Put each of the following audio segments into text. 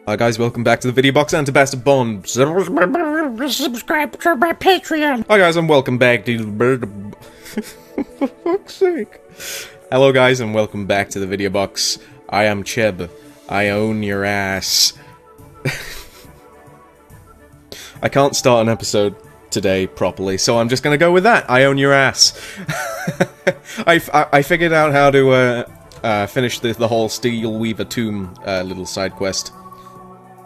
Hi guys, welcome back to the VidyaBox and to Best of Bond. Subscribe to my Patreon. Hi guys, and welcome back to for fuck's sake. Hello guys, and welcome back to the VidyaBox. I am Cheb. I own your ass. I can't start an episode today properly, so I'm just gonna go with that. I own your ass. I figured out how to finish the whole Steel Weaver Tomb little side quest.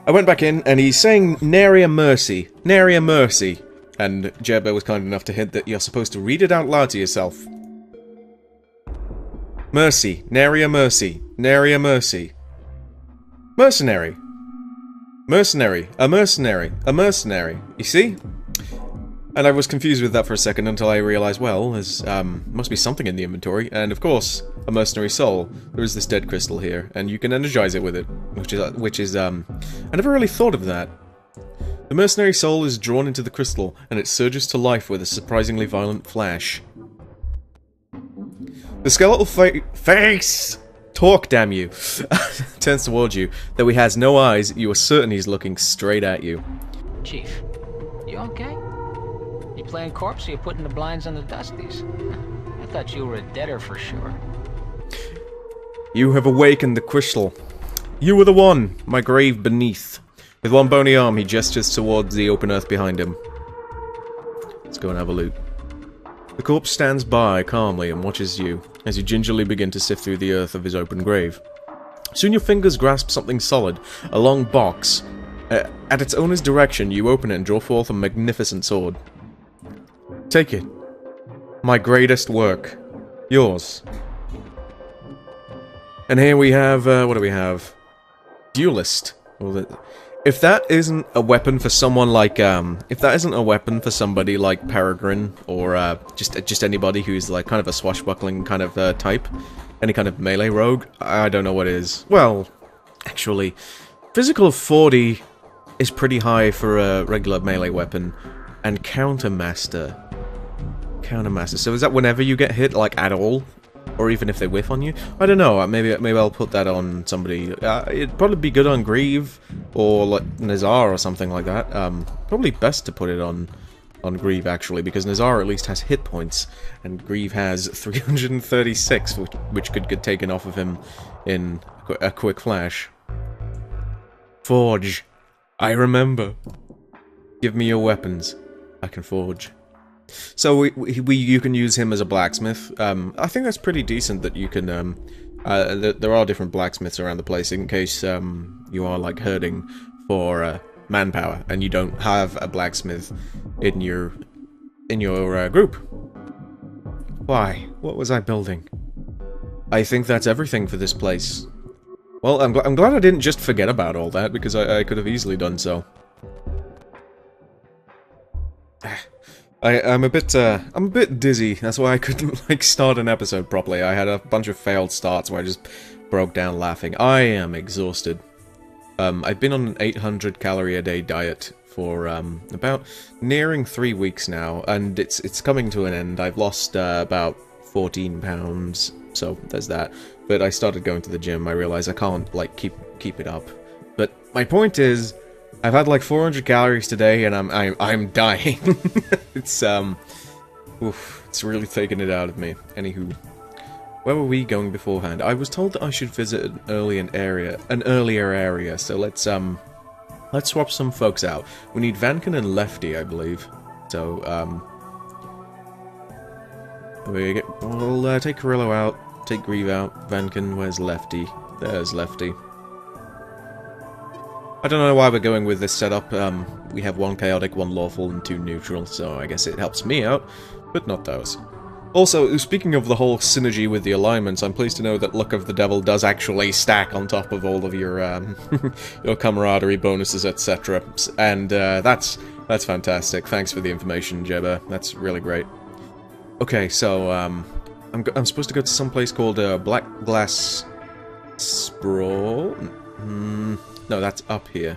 I went back in, and he's saying, nary a mercy, nary a mercy. And Jebba was kind enough to hint that you're supposed to read it out loud to yourself. Mercy, nary a mercy, nary a mercy. Mercenary. Mercenary, a mercenary, a mercenary. You see? And I was confused with that for a second until I realized, well, there's, must be something in the inventory, and of course, a mercenary soul. There is this dead crystal here, and you can energize it with it, which is, I never really thought of that. The mercenary soul is drawn into the crystal, and it surges to life with a surprisingly violent flash. The skeletal face! Talk, damn you! Turns towards you, though he has no eyes, you are certain he's looking straight at you. Chief, you okay? You playing corpse or you putting the blinds on the dusties? I thought you were a deader for sure. You have awakened the crystal. You were the one, my grave beneath. With one bony arm, he gestures towards the open earth behind him. Let's go and have a look. The corpse stands by calmly and watches you, as you gingerly begin to sift through the earth of his open grave. Soon your fingers grasp something solid, a long box. At its owner's direction, you open it and draw forth a magnificent sword. Take it. My greatest work. Yours. And here we have, what do we have? Duelist. Well, if that isn't a weapon for someone like, if that isn't a weapon for somebody like Peregrine, or, just anybody who's, like, kind of a swashbuckling kind of, type, any kind of melee rogue, I don't know what is. Well, actually, physical of 40 is pretty high for a regular melee weapon, and Countermaster. Countermaster. So is that whenever you get hit, like, at all? Or even if they whiff on you? I don't know, maybe I'll put that on somebody. It'd probably be good on Grieve, or like Nazar or something like that. Probably best to put it on Grieve, actually, because Nazar at least has hit points, and Grieve has 336, which could get taken off of him in a quick flash. Forge. I remember. Give me your weapons. I can forge. So you can use him as a blacksmith. I think that's pretty decent that you can, there are different blacksmiths around the place in case, you are, like, herding for, manpower, and you don't have a blacksmith in your group. Why? What was I building? I think that's everything for this place. Well, I'm glad I didn't just forget about all that, because I could have easily done so. I'm a bit dizzy. That's why I couldn't, like, start an episode properly. I had a bunch of failed starts where I just broke down laughing. I am exhausted. I've been on an 800 calorie a day diet for, about nearing 3 weeks now, and it's coming to an end. I've lost, about 14 pounds, so there's that. But I started going to the gym. I realized I can't, like, keep it up. But my point is, I've had like 400 calories today, and I'm dying. It's it's really taking it out of me. Anywho, where were we going beforehand? I was told that I should visit an earlier area. So let's swap some folks out. We need Vankin and Leftie, I believe. So we'll take Carrillo out, take Grieve out. Vankin, where's Leftie? There's Leftie. I don't know why we're going with this setup. We have one chaotic, one lawful, and two neutral, so I guess it helps me out, but not those. Also, speaking of the whole synergy with the alignments, I'm pleased to know that Luck of the Devil does actually stack on top of all of your, your camaraderie bonuses, etc. And, that's fantastic. Thanks for the information, Jebba. That's really great. Okay, so, I'm supposed to go to some place called, Black Glass Sprawl? No, that's up here.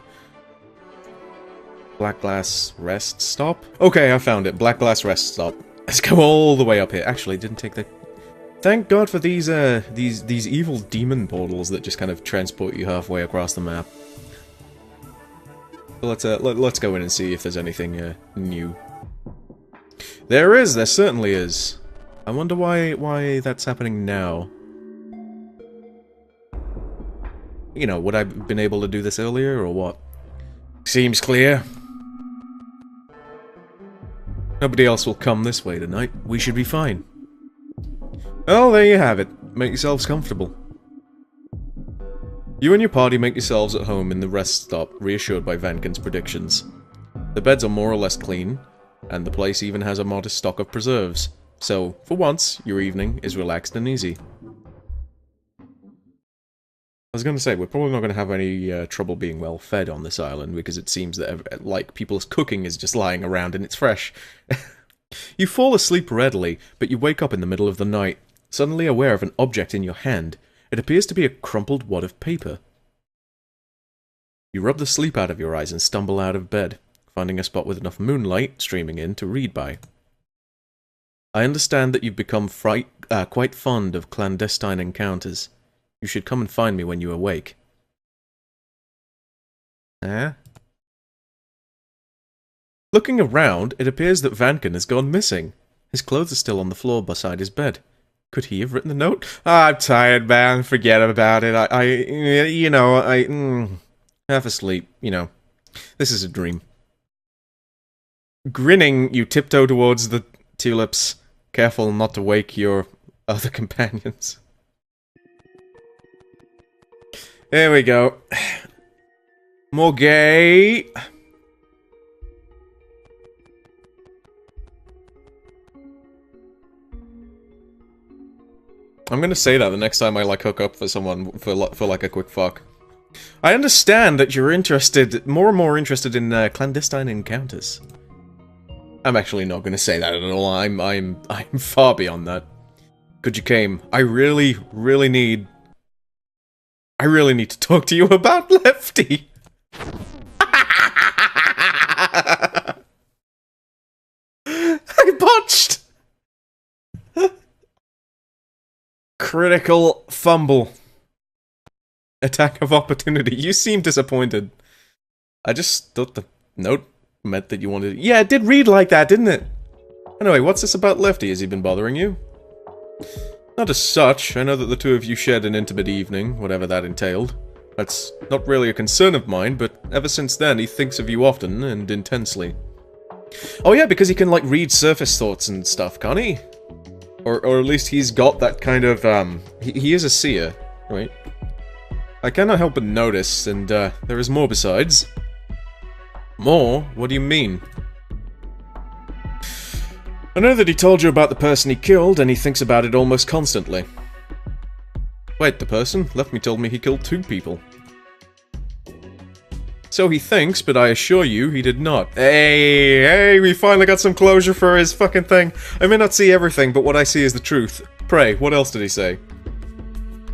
Black Glass Rest Stop? Okay, I found it. Black Glass Rest Stop. Let's go all the way up here. Actually, didn't take the... Thank God for these evil demon portals that just kind of transport you halfway across the map. Let's go in and see if there's anything new. There certainly is. I wonder why that's happening now. You know, would I have been able to do this earlier, or what? Seems clear. Nobody else will come this way tonight. We should be fine. Well, there you have it. Make yourselves comfortable. You and your party make yourselves at home in the rest stop, reassured by Vankin's predictions. The beds are more or less clean, and the place even has a modest stock of preserves. So, for once, your evening is relaxed and easy. I was going to say, we're probably not going to have any trouble being well fed on this island, because it seems that, like, people's cooking is just lying around and it's fresh. You fall asleep readily, but you wake up in the middle of the night, suddenly aware of an object in your hand. It appears to be a crumpled wad of paper. You rub the sleep out of your eyes and stumble out of bed, finding a spot with enough moonlight streaming in to read by. I understand that you've become quite fond of clandestine encounters. You should come and find me when you awake. Eh? Looking around, it appears that Vankin has gone missing. His clothes are still on the floor beside his bed. Could he have written the note? I'm tired, man. Forget about it. Half asleep, you know. This is a dream. Grinning, you tiptoe towards the tulips, careful not to wake your other companions. There we go. More gay. I'm gonna say that the next time I, like, hook up for someone for like, a quick fuck. I understand that you're more and more interested in, clandestine encounters. I'm actually not gonna say that at all. I'm far beyond that. Good you came. I really need to talk to you about Leftie. I botched! Critical fumble. Attack of opportunity. You seem disappointed. I just thought the note meant that you wanted... Yeah, it did read like that, didn't it? Anyway, what's this about Leftie? Has he been bothering you? Not as such. I know that the two of you shared an intimate evening, whatever that entailed. That's not really a concern of mine, but ever since then he thinks of you often and intensely. Oh yeah, because he can, like, read surface thoughts and stuff, can't he? Or at least he's got that kind of, he is a seer, right? I cannot help but notice, and, there is more besides. More? What do you mean? I know that he told you about the person he killed, and he thinks about it almost constantly. Wait, the person? Leftie told me he killed 2 people. So he thinks, but I assure you he did not. Hey, we finally got some closure for his fucking thing. I may not see everything, but what I see is the truth. Pray, what else did he say?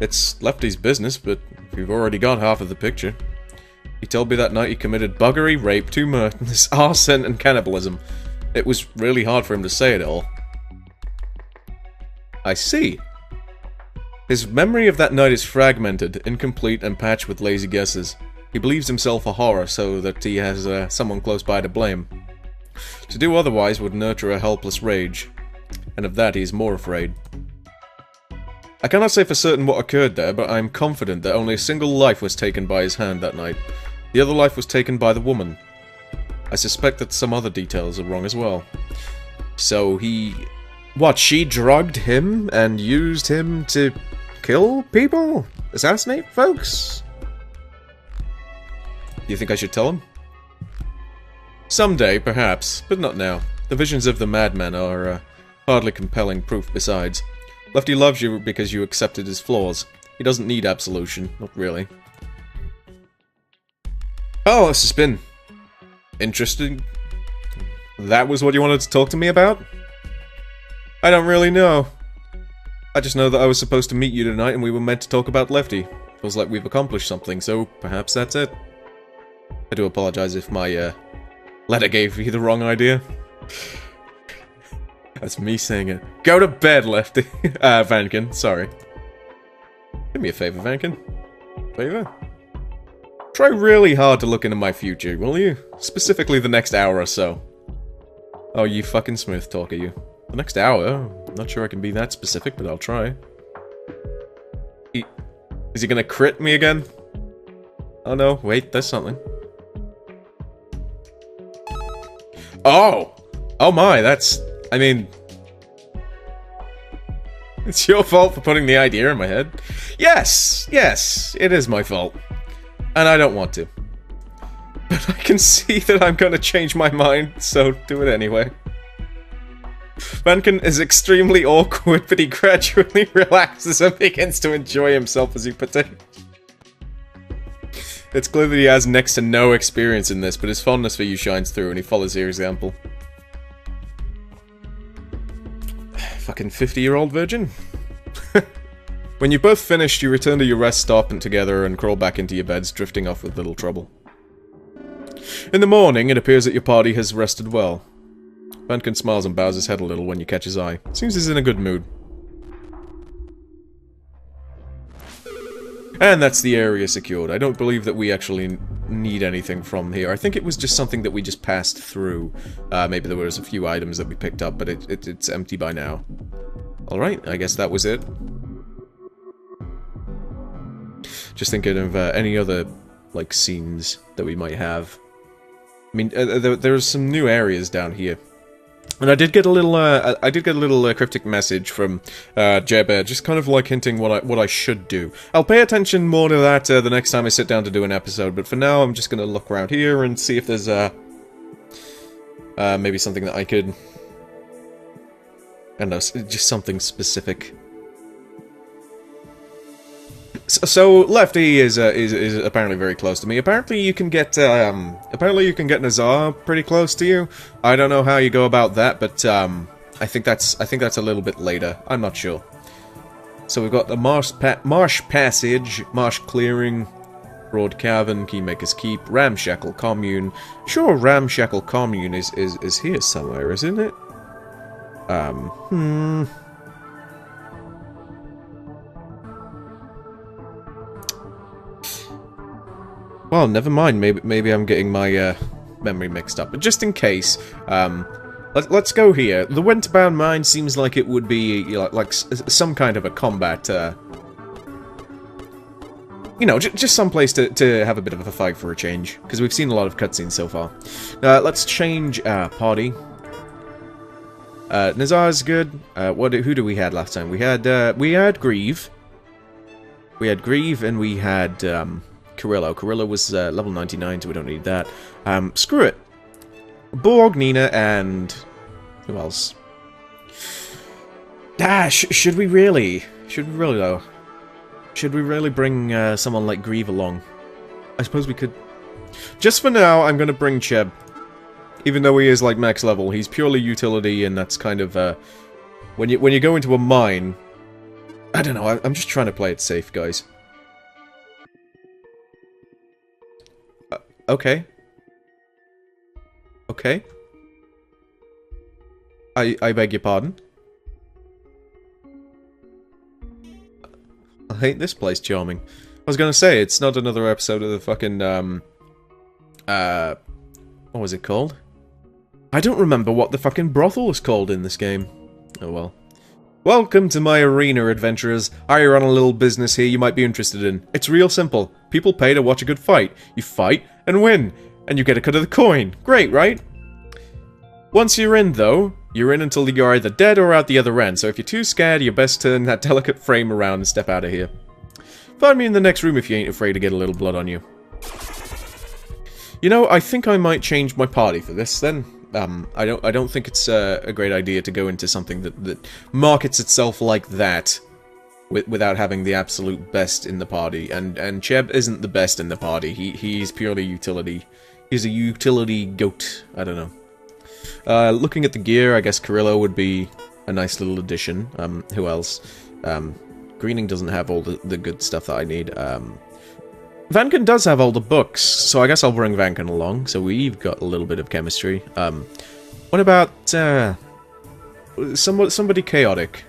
It's Leftie's business, but we've already got half of the picture. He told me that night he committed buggery, rape, 2 murders, arson, and cannibalism. It was really hard for him to say it all. I see. His memory of that night is fragmented, incomplete, and patched with lazy guesses. He believes himself a horror so that he has someone close by to blame. To do otherwise would nurture a helpless rage, and of that he is more afraid. I cannot say for certain what occurred there, but I am confident that only a single life was taken by his hand that night. The other life was taken by the woman. I suspect that some other details are wrong as well. So he... What, she drugged him and used him to kill people? Assassinate folks? Do you think I should tell him? Someday, perhaps, but not now. The visions of the madman are hardly compelling proof besides. Leftie loves you because you accepted his flaws. He doesn't need absolution, not really. Oh, this has been... interesting. That was what you wanted to talk to me about? I don't really know. I just know that I was supposed to meet you tonight and we were meant to talk about Leftie. Feels like we've accomplished something, so perhaps that's it. I do apologize if my letter gave you the wrong idea. That's me saying it. Go to bed, Leftie. Vankin, sorry. Do me a favor, Vankin. Favor? Try really hard to look into my future, will you? Specifically the next hour or so. Oh, you fucking smooth talker, you. The next hour? I'm not sure I can be that specific, but I'll try. Is he gonna crit me again? Oh no, wait, there's something. Oh! Oh my, that's... I mean... It's your fault for putting the idea in my head. Yes! Yes, it is my fault. And I don't want to. But I can see that I'm gonna change my mind, so do it anyway. Vanken is extremely awkward, but he gradually relaxes and begins to enjoy himself as he puts it. It's clear that he has next to no experience in this, but his fondness for you shines through and he follows your example. Fucking 50-year-old virgin. When you both finished, you return to your rest stop and together and crawl back into your beds, drifting off with little trouble. In the morning, it appears that your party has rested well. Vanken smiles and bows his head a little when you catch his eye. Seems he's in a good mood. And that's the area secured. I don't believe that we actually need anything from here. I think it was just something that we just passed through. Maybe there was a few items that we picked up, but it's empty by now. Alright, I guess that was it. Just thinking of any other, like, scenes that we might have. I mean, there's some new areas down here. And I did get a little, cryptic message from, Jeb, just kind of like hinting what I should do. I'll pay attention more to that, the next time I sit down to do an episode, but for now I'm just gonna look around here and see if there's, maybe something that I could... I don't know, just something specific. So Leftie is apparently very close to me. Apparently you can get Nazar pretty close to you. I don't know how you go about that, but I think that's a little bit later. I'm not sure. So we've got the Marsh Passage, Marsh Clearing, Broad Cavern, Keymaker's Keep, Ramshackle Commune. Sure, Ramshackle Commune is here somewhere, isn't it? Well, never mind. Maybe I'm getting my memory mixed up. But just in case, let's go here. The Winterbound Mine seems like it would be like some kind of a combat. You know, just some place to have a bit of a fight for a change, because we've seen a lot of cutscenes so far. Let's change party. Nazar's good. Who do we had last time? We had Grieve. We had Grieve, and we had Carrillo. Carrillo was level 99, so we don't need that. Screw it. Borg, Nina, and... who else? Should we really? Should we really, though? Should we really bring someone like Grieve along? I suppose we could... Just for now, I'm gonna bring Cheb. Even though he is, like, max level, he's purely utility, and that's kind of, when you go into a mine... I don't know, I'm just trying to play it safe, guys. Okay. Okay. I beg your pardon? I hate this place, charming. I was gonna say, it's not another episode of the fucking, what was it called? I don't remember what the fucking brothel was called in this game. Oh well. Welcome to my arena, adventurers. I run a little business here you might be interested in. It's real simple. People pay to watch a good fight. You fight and win, and you get a cut of the coin. Great, right? Once you're in, though, you're in until you're either dead or out the other end, so if you're too scared, you're best turn that delicate frame around and step out of here. Find me in the next room if you ain't afraid to get a little blood on you. You know, I think I might change my party for this, then. I don't think it's a great idea to go into something that markets itself like that without having the absolute best in the party. And Cheb isn't the best in the party. He's purely utility. He's a utility goat. I don't know. Looking at the gear, I guess Carrillo would be a nice little addition. Who else? Greening doesn't have all the good stuff that I need. Vanken does have all the books, so I guess I'll bring Vanken along, so we've got a little bit of chemistry. What about, somebody chaotic?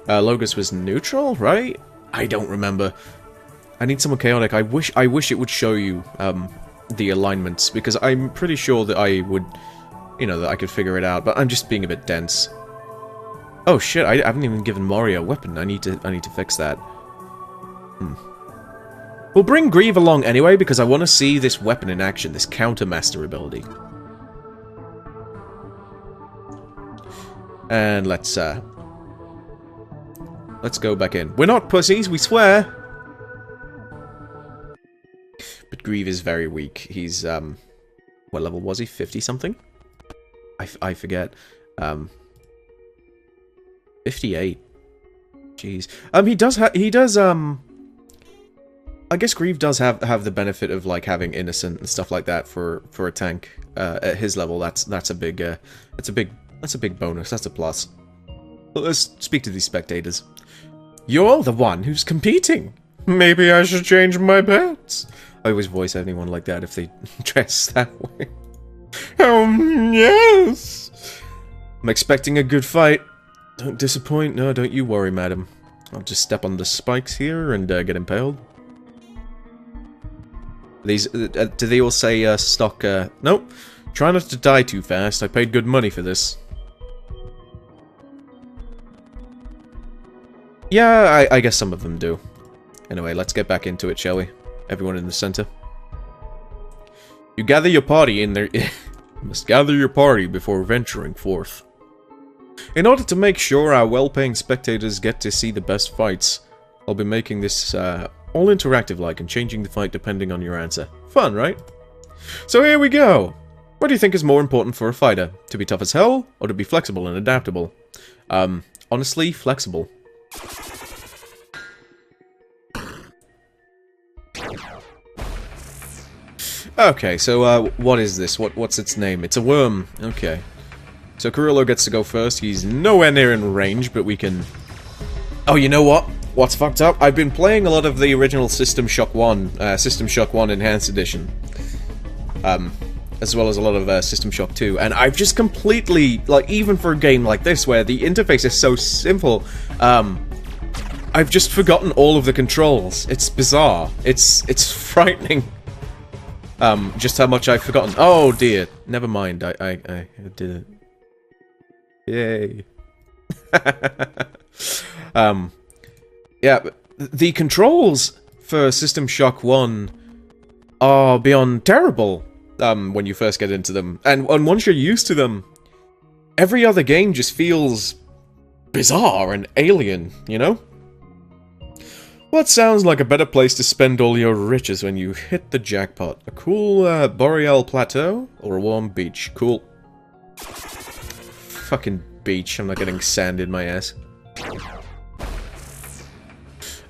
Logos was neutral, right? I don't remember. I need someone chaotic. I wish it would show you, the alignments, because I'm pretty sure that I would, you know, that I could figure it out, but I'm just being a bit dense. Oh shit, I haven't even given Mario a weapon. I need to fix that. We'll bring Grieve along anyway, because I want to see this weapon in action, this countermaster ability. And let's go back in. We're not pussies, we swear! But Grieve is very weak. He's, what level was he? 50-something? I forget. 58. Jeez. He does, I guess Grieve does have the benefit of, like, having Innocent and stuff like that for a tank. At his level, that's a big bonus. That's a plus. But let's speak to these spectators. You're the one who's competing. Maybe I should change my bets. I always voice anyone like that if they dress that way. Yes! I'm expecting a good fight. Don't disappoint. No, don't you worry, madam. I'll just step on the spikes here and get impaled. These, do they all say, stock, nope. Try not to die too fast. I paid good money for this. Yeah, I guess some of them do. Anyway, let's get back into it, shall we? Everyone in the center. You gather your party in there. You must gather your party before venturing forth. In order to make sure our well-paying spectators get to see the best fights, I'll be making this all interactive-like and changing the fight depending on your answer. Fun, right? So here we go. What do you think is more important for a fighter? To be tough as hell, or to be flexible and adaptable? Honestly, flexible. Okay, so, what is this? What's its name? It's a worm. Okay. So Carrillo gets to go first. He's nowhere near in range, but we can... Oh, you know what? What's fucked up? I've been playing a lot of the original System Shock 1, System Shock 1 Enhanced Edition. As well as a lot of, System Shock 2. And I've just completely, like, even for a game like this, where the interface is so simple, I've just forgotten all of the controls. It's bizarre. It's frightening. Just how much I've forgotten. Oh dear. Never mind. I did it. Yay. Yeah, but the controls for System Shock 1 are beyond terrible, when you first get into them. And once you're used to them, every other game just feels bizarre and alien, you know? What sounds like a better place to spend all your riches when you hit the jackpot? A cool, boreal plateau? Or a warm beach? Cool. Fucking beach. I'm not getting sand in my ass.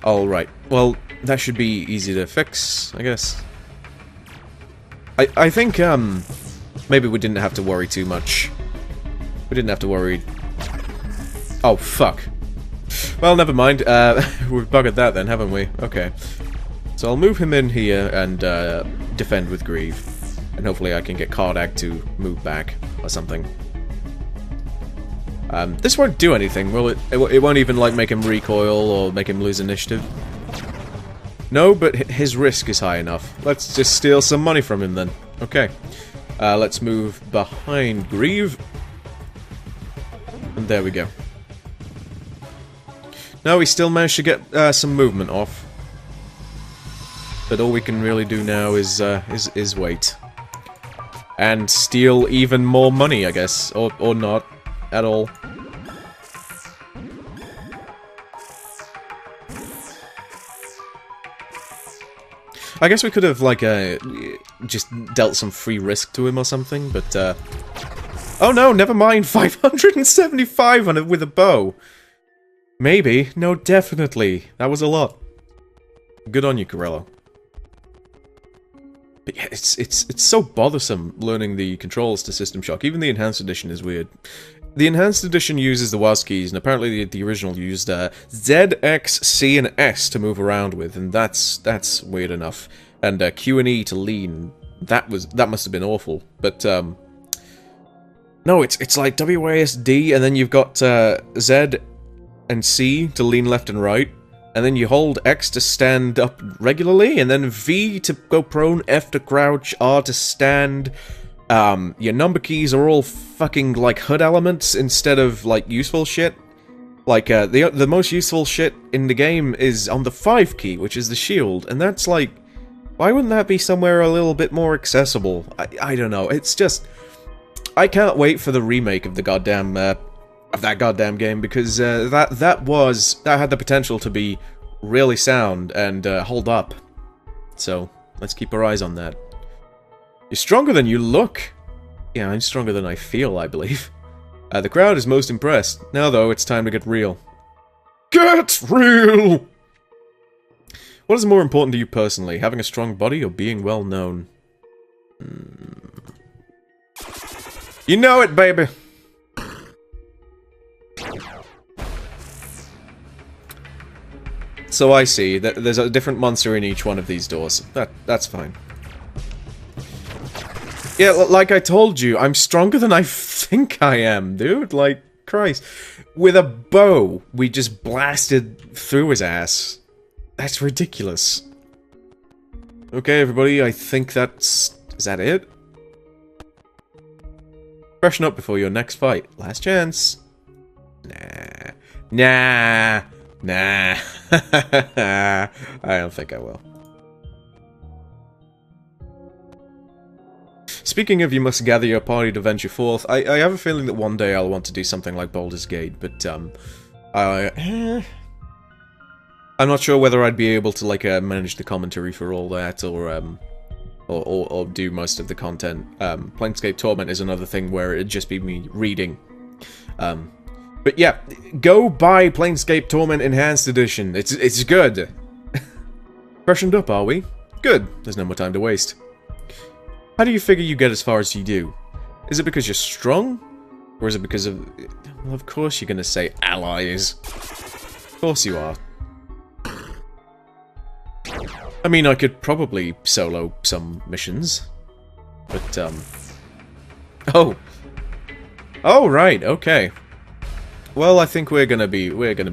Alright. Well, that should be easy to fix, I guess. I think, maybe we didn't have to worry too much. We didn't have to worry... Oh, fuck. Well, never mind. We've buggered that then, haven't we? Okay. So I'll move him in here and defend with Grieve. And hopefully I can get Kardak to move back or something. This won't do anything, will it? It won't even, like, make him recoil or make him lose initiative. No, but his risk is high enough. Let's just steal some money from him then. Okay. Let's move behind Grieve. And there we go. No, we still managed to get some movement off. But all we can really do now is wait. And steal even more money, I guess. Or not. At all. I guess we could have, like, just dealt some free risk to him or something, but, oh no, never mind! 575 on it with a bow! Maybe. No, definitely. That was a lot. Good on you, Carrillo. But yeah, it's so bothersome learning the controls to System Shock. Even the Enhanced Edition is weird. The Enhanced Edition uses the WASD keys, and apparently the original used Z, X, C, and S to move around with, and that's weird enough. And Q and E to lean. That must have been awful. But no, it's like WASD, and then you've got Z and C to lean left and right, And then you hold X to stand up regularly, and then V to go prone, F to crouch, R to stand. Your number keys are all fucking, like, HUD elements instead of, like, useful shit. Like, the most useful shit in the game is on the 5 key, which is the shield, and that's, like... Why wouldn't that be somewhere a little bit more accessible? I don't know, it's just... I can't wait for the remake of the goddamn, of that goddamn game, because, that had the potential to be really sound and, hold up. So, let's keep our eyes on that. You're stronger than you look! Yeah, I'm stronger than I feel, I believe. The crowd is most impressed. Now, though, it's time to get real. Get real! What is more important to you personally, having a strong body or being well known? You know it, baby! So I see that there's a different monster in each one of these doors. That's fine. Yeah, like I told you, I'm stronger than I think I am, dude. Like, Christ. With a bow, we just blasted through his ass. That's ridiculous. Okay, everybody, I think that's... Is that it? Freshen up before your next fight. Last chance. Nah. Nah. Nah. I don't think I will. Speaking of you must gather your party to venture forth, I have a feeling that one day I'll want to do something like Baldur's Gate, but, I'm not sure whether I'd be able to, like, manage the commentary for all that, or do most of the content. Planescape Torment is another thing where it'd just be me reading. But yeah, go buy Planescape Torment Enhanced Edition. It's good. Freshened up, are we? Good. There's no more time to waste. How do you figure you get as far as you do? Is it because you're strong? Or is it because of... Well, of course you're gonna say allies. Of course you are. I mean, I could probably solo some missions. But, Oh! Oh, right, okay. Well, I think we're gonna be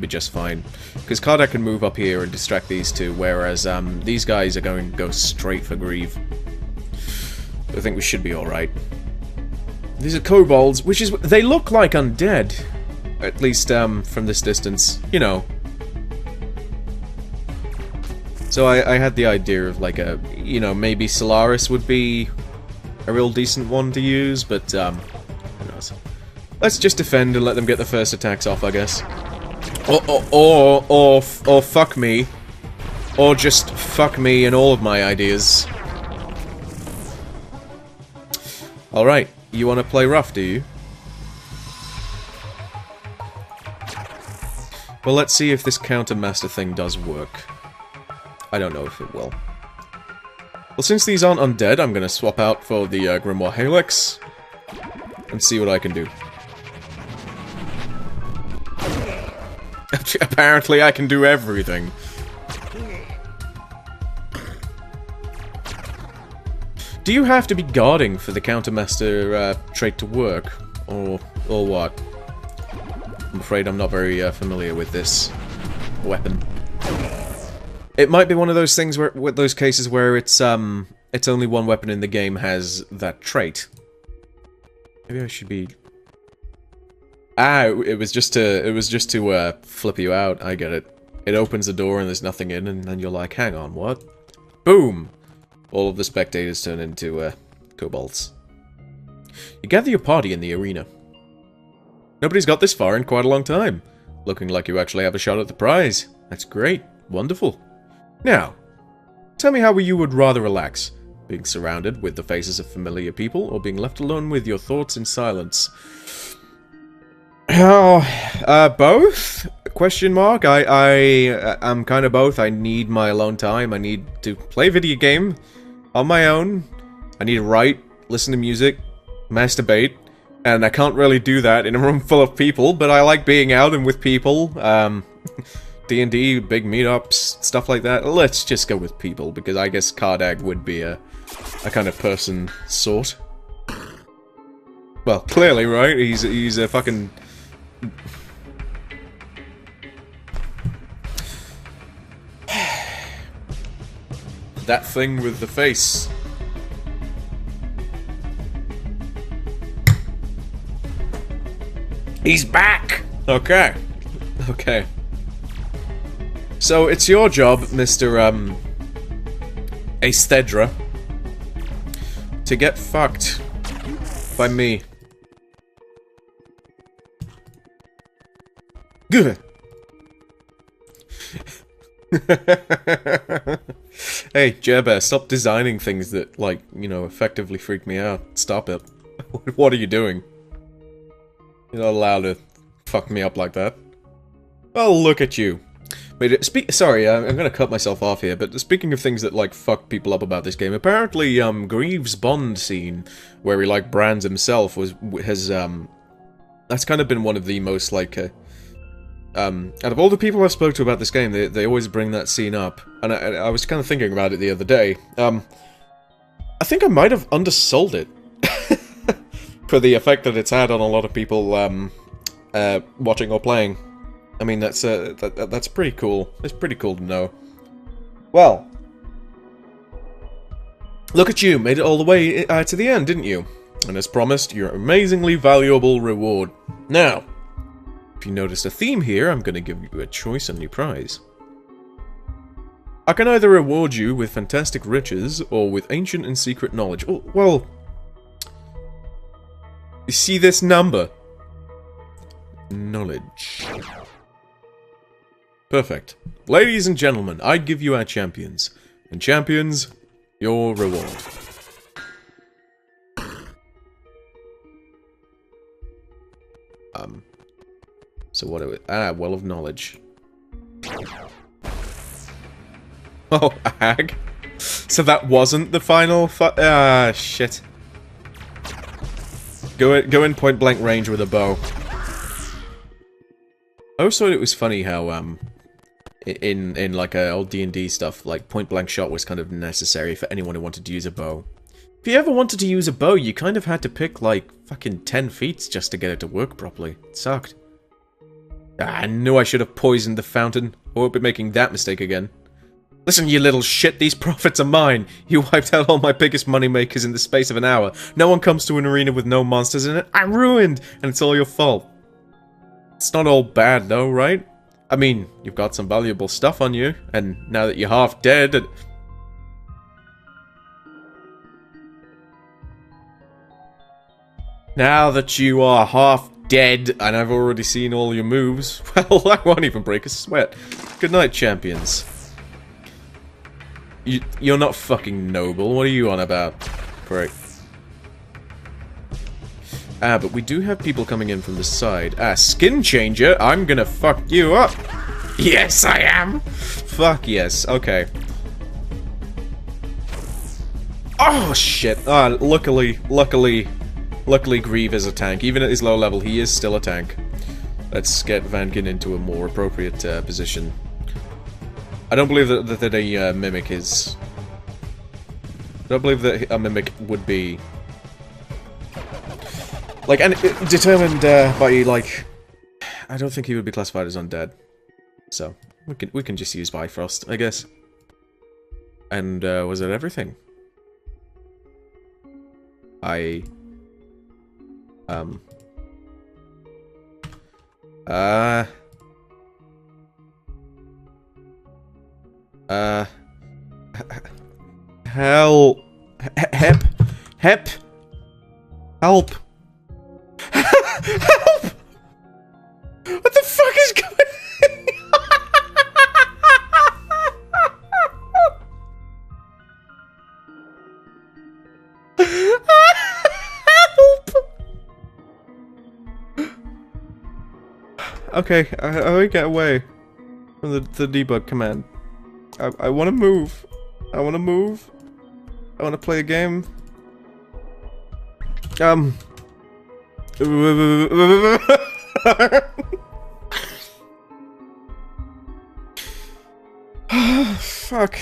just fine. Because Kardak can move up here and distract these two, whereas, these guys are going to go straight for Grieve. I think we should be alright. These are kobolds, which is... They look like undead. At least, from this distance. You know. So I had the idea of, like, a... You know, maybe Solaris would be a real decent one to use, but, who knows. Let's just defend and let them get the first attacks off, I guess. Or fuck me. Or just fuck me and all of my ideas. Alright, you want to play rough, do you? Well, let's see if this countermaster thing does work. I don't know if it will. Well, since these aren't undead, I'm gonna swap out for the Grimoire Helix and see what I can do. Apparently I can do everything. Do you have to be guarding for the Countermaster trait to work? Or what? I'm afraid I'm not very familiar with this weapon. It might be one of those things where, with those cases where it's only one weapon in the game has that trait. Maybe I should be... Ah, it was just to flip you out. I get it. It opens the door and there's nothing in, and then you're like, hang on, what? Boom! All of the spectators turn into kobolds. You gather your party in the arena. Nobody's got this far in quite a long time. Looking like you actually have a shot at the prize. That's great. Wonderful. Now, tell me how you would rather relax. Being surrounded with the faces of familiar people, or being left alone with your thoughts in silence? Both? Question mark? I'm kind of both. I need my alone time. I need to play video game on my own. I need to write, listen to music, masturbate, and I can't really do that in a room full of people, but I like being out and with people. D&D, big meetups, stuff like that. Let's just go with people, because I guess Kardag would be a kind of person sort. Well, clearly, right? He's a fucking... That thing with the face. He's back! Okay. Okay. So, it's your job, Mr. Aesthedra, to get fucked by me. Good. Hey, Jerbear, stop designing things that, like, you know, effectively freak me out. Stop it. What are you doing? You're not allowed to fuck me up like that. Well, look at you. Wait, sorry, I'm gonna cut myself off here, but speaking of things that, like, fuck people up about this game, apparently, Greaves' Bond scene, where he, like, brands himself, has, that's kind of been one of the most, like, out of all the people I've spoke to about this game, they always bring that scene up, and I was kind of thinking about it the other day. I think I might have undersold it for the effect that it's had on a lot of people watching or playing. I mean, that's pretty cool. It's pretty cool to know. Well, look at you, made it all the way to the end, didn't you? And as promised, your amazingly valuable reward. Now, if you noticed a theme here, I'm going to give you a choice on your prize. I can either reward you with fantastic riches, or with ancient and secret knowledge. Oh, well, you see this number? Knowledge. Perfect. Ladies and gentlemen, I give you our champions. And champions, your reward. So what are we... Ah, well of knowledge. Oh, a hag? So that wasn't the final ah, shit. Go in point blank range with a bow. I always thought it was funny how, in like old D&D stuff, like point blank shot was kind of necessary for anyone who wanted to use a bow. If you ever wanted to use a bow, you kind of had to pick like fucking 10 feet just to get it to work properly. It sucked. Ah, I knew I should have poisoned the fountain. I won't be making that mistake again. Listen, you little shit, these profits are mine. You wiped out all my biggest moneymakers in the space of an hour. No one comes to an arena with no monsters in it. I'm ruined, and it's all your fault. It's not all bad, though, right? I mean, you've got some valuable stuff on you, and now that you're half dead... Now that you are half dead, and I've already seen all your moves, well, I won't even break a sweat. Good night, champions. You're not fucking noble. What are you on about? Great. Ah, but we do have people coming in from the side. Ah, skin changer, I'm gonna fuck you up. Yes, I am. Fuck yes. Okay. Oh shit. Ah, luckily, Grieve is a tank. Even at his low level, he is still a tank. Let's get Vankin into a more appropriate position. I don't believe that a mimic is... I don't believe that a mimic would be... like, and determined by, like... I don't think he would be classified as undead. So, we can just use Bifrost, I guess. And, was that everything? Help! Help! Help! Help! What the fuck is going on? Help! Okay, I will get away from the debug command. I want to move. I want to move. I want to play a game. Fuck.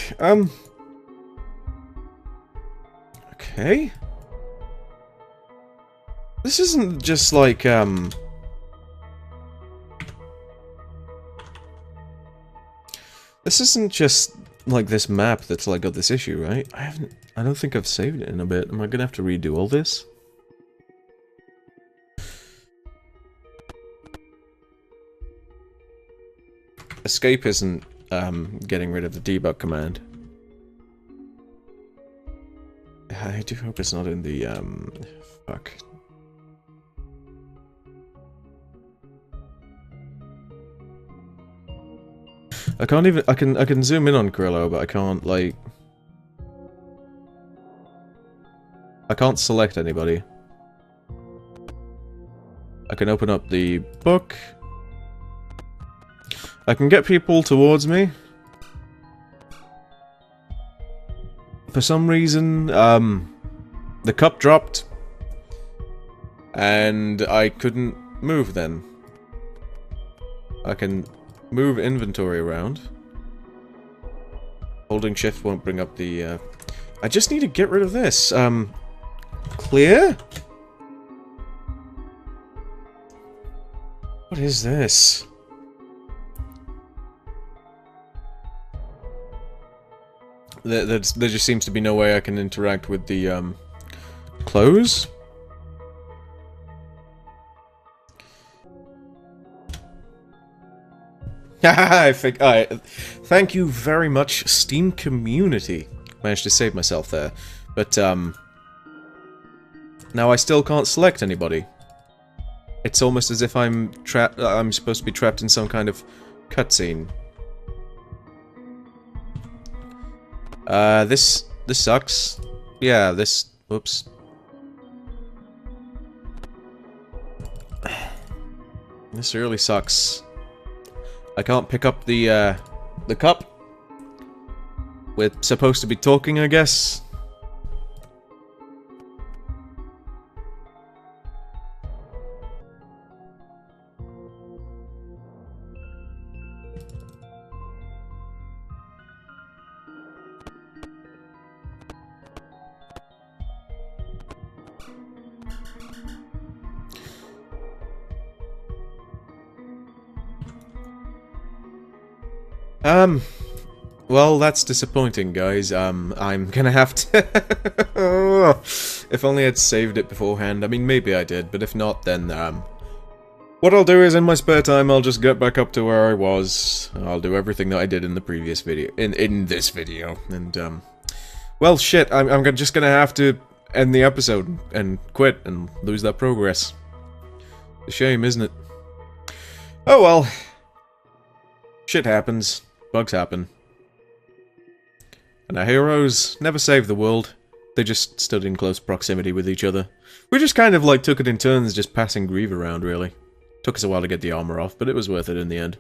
Okay. This isn't just like, This isn't just like, this map that's, like, got this issue, right? I don't think I've saved it in a bit. Am I gonna have to redo all this? Escape isn't, getting rid of the debug command. I do hope it's not in the, fuck. I can't even, I can zoom in on Grillo, but I can't, like... I can't select anybody. I can open up the book. I can get people towards me. For some reason, the cup dropped. And I couldn't move then. I can move inventory around. Holding shift won't bring up the, I just need to get rid of this. Clear? What is this? There just seems to be no way I can interact with the, close? I think thank you very much, Steam community. Managed to save myself there. But, now I still can't select anybody. It's almost as if I'm supposed to be trapped in some kind of cutscene. This sucks. Yeah, whoops. This really sucks. I can't pick up the cup. We're supposed to be talking, I guess. Well, that's disappointing, guys. I'm gonna have to... If only I'd saved it beforehand. I mean, maybe I did, but if not, then, what I'll do is, in my spare time, I'll just get back up to where I was. I'll do everything that I did in the previous video. In this video. And, well, shit, I'm just gonna have to end the episode and quit and lose that progress. It's a shame, isn't it? Oh well. Shit happens. Bugs happen. And our heroes never saved the world. They just stood in close proximity with each other. We just kind of, like, took it in turns just passing Grieve around, really. Took us a while to get the armor off, but it was worth it in the end.